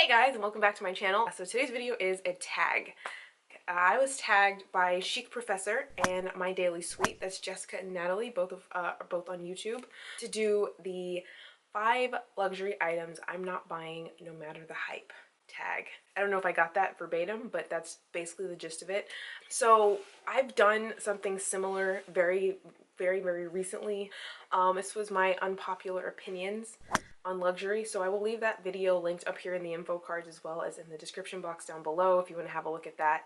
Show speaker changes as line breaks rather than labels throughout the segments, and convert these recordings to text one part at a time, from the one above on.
Hey guys, and welcome back to my channel. So today's video is a tag. I was tagged by Chic Professor and My Daily Sweet, that's Jessica and Natalie, both on YouTube, to do the 5 luxury items I'm not buying no matter the hype tag. I don't know if I got that verbatim, but that's basically the gist of it. So I've done something similar very recently. This was my unpopular opinions on luxury, so I will leave that video linked up here in the info cards as well as in the description box down below if you want to have a look at that.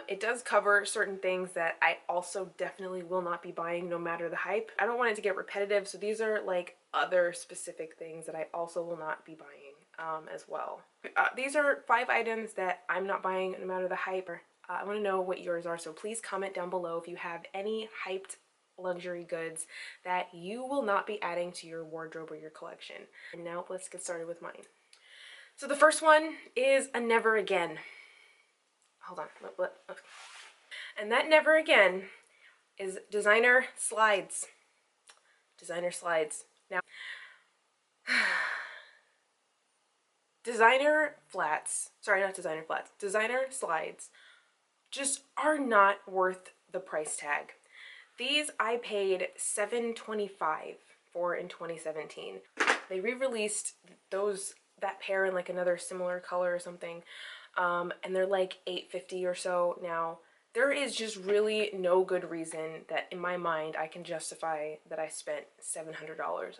It does cover certain things that I also definitely will not be buying no matter the hype. I don't want it to get repetitive, so these are like other specific things that I also will not be buying as well. These are 5 items that I'm not buying no matter the hype. I want to know what yours are, so please comment down below if you have any hyped luxury goods that you will not be adding to your wardrobe or your collection. And now let's get started with mine. So the first one is a never again. Hold on. And that never again is designer slides. Designer slides. Now, designer slides just are not worth the price tag. These I paid $7.25 for in 2017. They re-released that pair in like another similar color or something, and they're like $8.50 or so now. There is just really no good reason that in my mind I can justify that I spent $700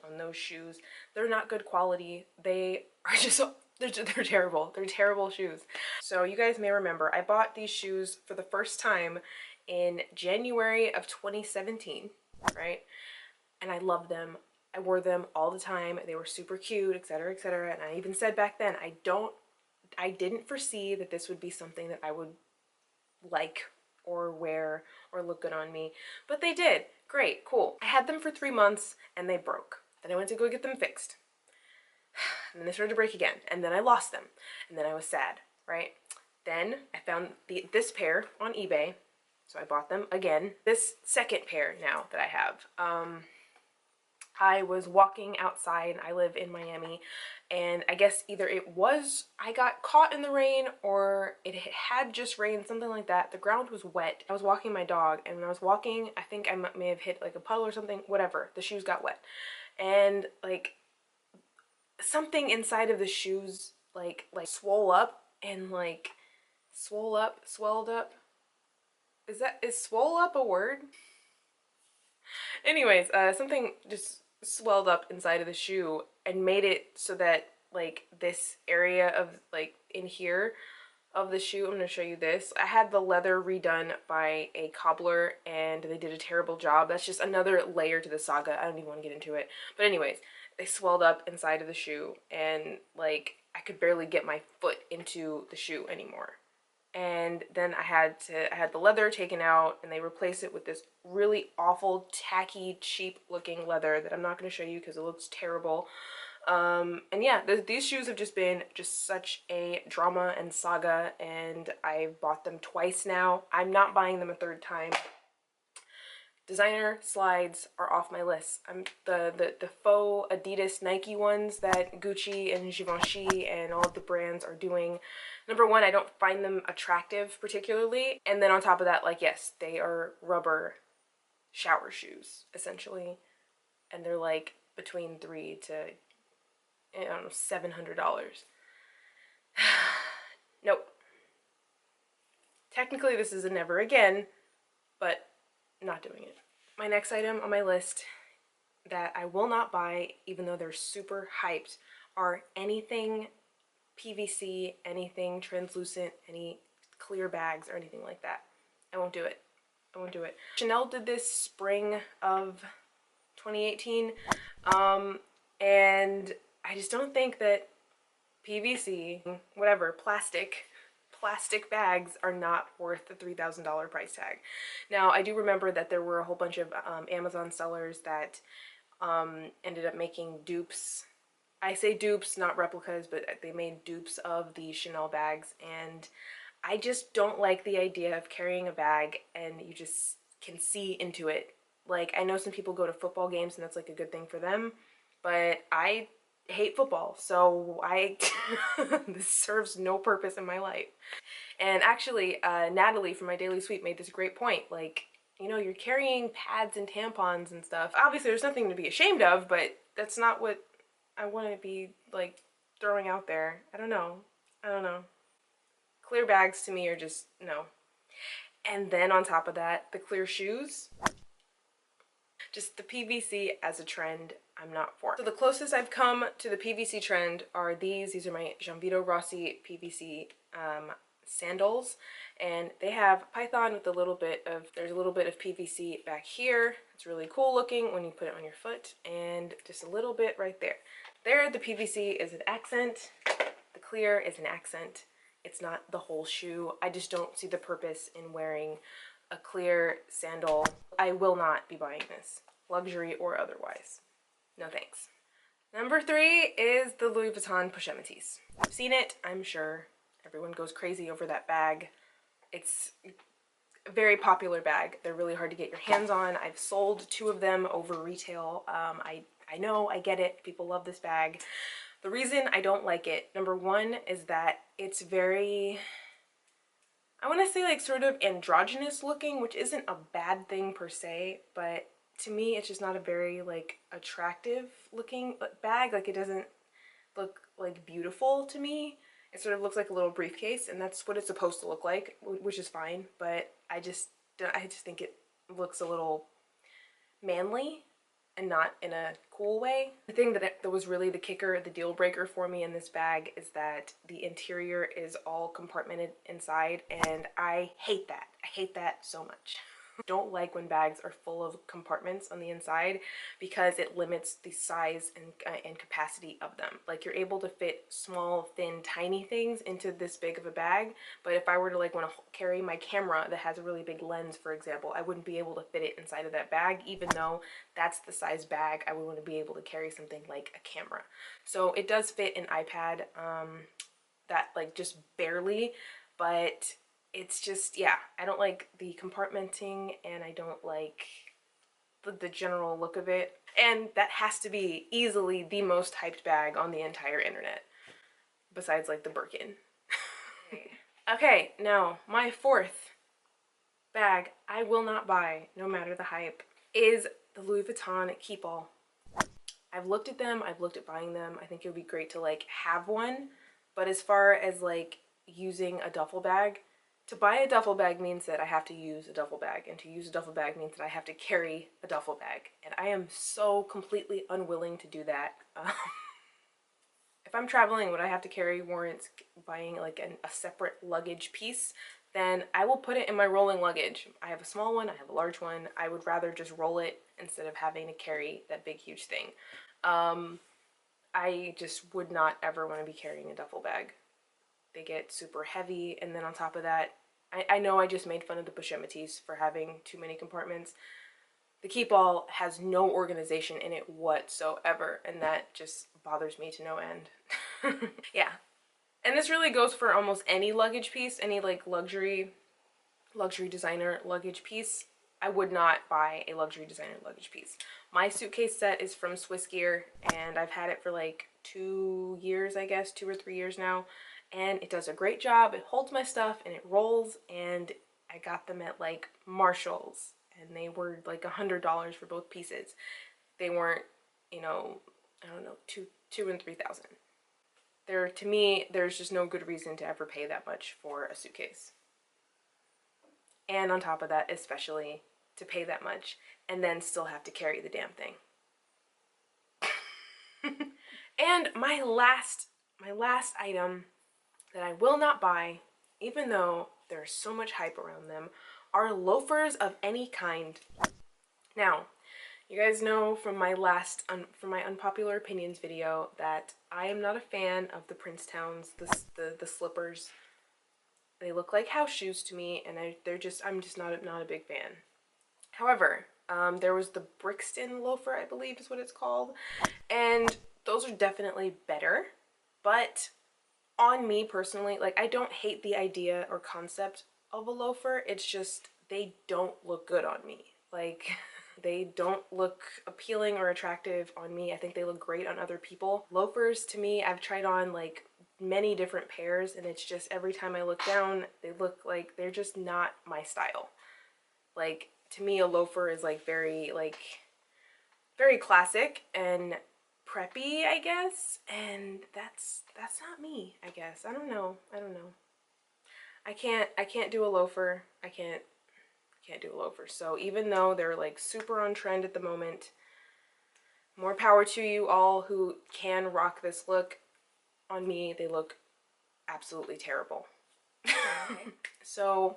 on those shoes. They're not good quality. They are just they're terrible. They're terrible shoes. So you guys may remember I bought these shoes for the first time in January of 2017, right? And I loved them. I wore them all the time. They were super cute, etc., etc. And I even said back then, I didn't foresee that this would be something that I would like or wear or look good on me, but they did. Great, cool. I had them for 3 months and they broke. Then I went to go get them fixed. And then they started to break again, and then I lost them, and then I was sad, right? Then I found this pair on eBay. So I bought them again. This second pair now that I have. I was walking outside. I live in Miami, and I guess either I got caught in the rain or it had just rained, something like that. The ground was wet. I was walking my dog, and when I was walking, I think I may have hit like a puddle or something, whatever. The shoes got wet. And like something inside of the shoes like swelled up. Is swole up a word? Anyways, something just swelled up inside of the shoe and made it so that like this area of like in here of the shoe, I'm going to show you this. I had the leather redone by a cobbler and they did a terrible job. That's just another layer to the saga. I don't even want to get into it. But anyways, they swelled up inside of the shoe and like I could barely get my foot into the shoe anymore. And then I had the leather taken out and they replaced it with this really awful, tacky, cheap looking leather that I'm not going to show you because it looks terrible. And yeah, these shoes have just been such a drama and saga, and I've bought them twice now. I'm not buying them a third time. Designer slides are off my list. The faux Adidas Nike ones that Gucci and Givenchy and all of the brands are doing. Number one, I don't find them attractive particularly. And then on top of that, like, yes, they are rubber shower shoes, essentially. And they're like between $300 to, I don't know, $700. Nope. Technically, this is a never again, but not doing it. My next item on my list that I will not buy, even though they're super hyped, are anything PVC, anything translucent, any clear bags or anything like that. I won't do it. I won't do it. Chanel did this spring of 2018, and I just don't think that PVC, whatever, plastic bags are not worth the $3,000 price tag. Now, I do remember that there were a whole bunch of Amazon sellers that ended up making dupes. I say dupes, not replicas, but they made dupes of the Chanel bags, and I just don't like the idea of carrying a bag and you just can see into it. Like, I know some people go to football games and that's like a good thing for them, but I hate football, so I this serves no purpose in my life. And actually, Natalie from my Daily Sweep made this great point. Like, you know, you're carrying pads and tampons and stuff. Obviously, there's nothing to be ashamed of, but that's not what I want to be, like, throwing out there. I don't know. I don't know. Clear bags to me are just, no. And then on top of that, the clear shoes. Just the PVC as a trend, I'm not for. So the closest I've come to the PVC trend are these. These are my Gianvito Rossi PVC sandals, and they have python with a little bit of, there's a little bit of PVC back here. It's really cool looking when you put it on your foot, and just a little bit right there. There, the PVC is an accent. The clear is an accent. It's not the whole shoe. I just don't see the purpose in wearing a clear sandal. I will not be buying this, luxury or otherwise. No thanks. Number 3 is the Louis Vuitton Pochettes. You've seen it, I'm sure. Everyone goes crazy over that bag. It's a very popular bag. They're really hard to get your hands on. I've sold 2 of them over retail. I know, I get it. People love this bag. The reason I don't like it, number 1, is that it's very, I want to say, like, sort of androgynous looking, which isn't a bad thing per se, but to me it's just not a very, like, attractive looking bag. Like, it doesn't look, like, beautiful to me. It sort of looks like a little briefcase, and that's what it's supposed to look like, which is fine, but I just think it looks a little manly and not in a cool way. The thing that was really the kicker, the deal breaker for me in this bag, is that the interior is all compartmented inside, and I hate that. I hate that so much. Don't like when bags are full of compartments on the inside, because it limits the size and capacity of them. Like, you're able to fit small, thin, tiny things into this big of a bag, but if I were to, like, want to carry my camera that has a really big lens, for example, I wouldn't be able to fit it inside of that bag, even though that's the size bag I would want to be able to carry something like a camera. So it does fit an iPad, that, like, just barely, but it's just, yeah, I don't like the compartmenting, and I don't like the general look of it. And that has to be easily the most hyped bag on the entire internet, besides, like, the Birkin. Okay, now my 4th bag I will not buy, no matter the hype, is the Louis Vuitton Keep All. I've looked at them, I've looked at buying them. I think it would be great to, like, have one, but as far as, like, using a duffel bag, to buy a duffel bag means that I have to use a duffel bag, and to use a duffel bag means that I have to carry a duffel bag, and I am so completely unwilling to do that. If I'm traveling, what I have to carry warrants buying, like, a separate luggage piece, then I will put it in my rolling luggage. I have a small one, I have a large one. I would rather just roll it instead of having to carry that big, huge thing. I just would not ever want to be carrying a duffel bag. They get super heavy, and then on top of that, I know I just made fun of the Pochettes for having too many compartments. The Keep All has no organization in it whatsoever, and that just bothers me to no end. Yeah, and this really goes for almost any luggage piece, any, like, luxury designer luggage piece. I would not buy a luxury designer luggage piece. My suitcase set is from Swiss Gear, and I've had it for, like, 2 years, I guess, 2 or 3 years now. And it does a great job. It holds my stuff and it rolls, and I got them at, like, Marshall's, and they were like $100 for both pieces. They weren't, you know, I don't know, two and 3,000. To me, there's just no good reason to ever pay that much for a suitcase. And on top of that, especially to pay that much and then still have to carry the damn thing. And my last item that I will not buy, even though there's so much hype around them, are loafers of any kind. Now, you guys know from my from my unpopular opinions video that I am not a fan of the Princetowns, the slippers. They look like house shoes to me, and I'm just not a big fan. However, there was the Brixton loafer, I believe is what it's called, and those are definitely better, but on me personally, like, I don't hate the idea or concept of a loafer. It's just they don't look good on me. Like, They don't look appealing or attractive on me. I think they look great on other people. Loafers, to me, I've tried on like many different pairs, and it's just every time I look down, they look like they're just not my style. Like, to me, a loafer is like very classic and preppy, I guess, and that's not me, I guess. I don't know. I can't do a loafer. I can't do a loafer. So even though they're like super on trend at the moment, more power to you all who can rock this look. On me, they look absolutely terrible. So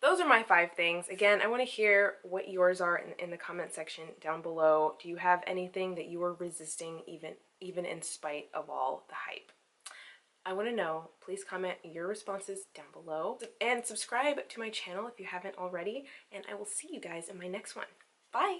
those are my 5 things. Again, I want to hear what yours are in the comment section down below. Do you have anything that you are resisting even in spite of all the hype? I want to know. Please comment your responses down below and subscribe to my channel if you haven't already, and I will see you guys in my next one. Bye!